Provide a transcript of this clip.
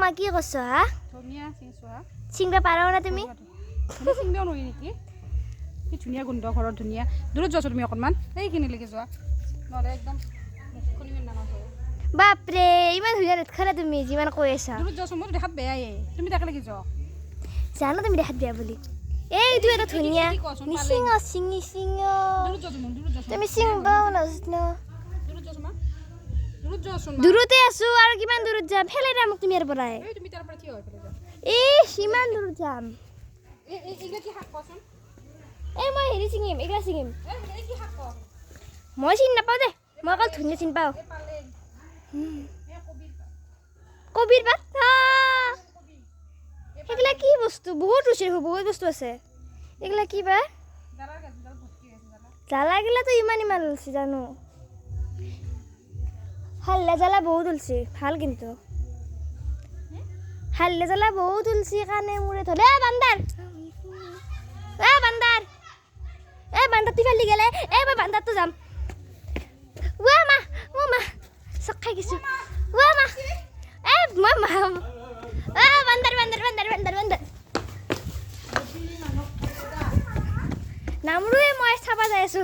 মা কি কৈছ হা ধনিয়া চিংচো হা চিংবা পাৰাও না তুমি চিংবেও নোৱাৰি নেকি কি ধুনীয়া গোন্ধ ঘৰত ধুনীয়া দূৰত যোৱাছো তুমি অকণমান এইখিনিলৈকে যোৱা নহ'লে একদম মুখখন ইমান ডাঙৰ হয় বাপৰে ইমান ধুনীয়া ৰেট খালা তুমি যিমান কৈ আছা দূৰত যোৱাছো মই দেখাত বেয়াই তুমি তাকে লাগি যোৱা জানো তুমি দেখাত বেয়া বুলি এইটো এটা ধুনীয়া নিচিঙ চিঙি চিঙ দূৰত যোৱাছো মই দূৰত যোৱাছো তুমি চিংবাও নাজানো দূৰত যোৱাছো মা দূৰত যোৱাছো মা দূৰতে আছো আৰু কিমান দূৰত যাম ফেলাই দে মোক তুমি ইয়াৰ পৰাই এই তুমি তাৰ পৰা থিয় হৈ পেলাই যোৱা সিমান দূৰত যাম এইগিলা কি শাক কোৱাচোন মই হেৰি চিঙিম এইগিলা চিঙিম এই কি শাক কোৱা মই চিনি নাপাওঁ দে মই অকল ধুনীয়া চিনি পাওঁ এই পালেং এই কবিৰ পাত এইগিলা কি বস্তু বহুত ৰুচি বহুত বস্তু আছে এইগিলা কি বা জালাৰ গাছডাল ভৰ্তি আছে জালা জ্বালাগিলাতো ইমান ওলছি জানো হাল্লা জ্বালা বহুত ওলছি ভাল কিন্তু হাল্লা জ্বালা বহুত ওলছি কাৰণে মোৰে ধৰে বান্দাৰ বান্দাৰ তিফালি গেলে মই বান্দাৰটো যাম মা চক খাই গৈছো মা বান্দাৰ নামৰোৱে মই চাবা যাই আছো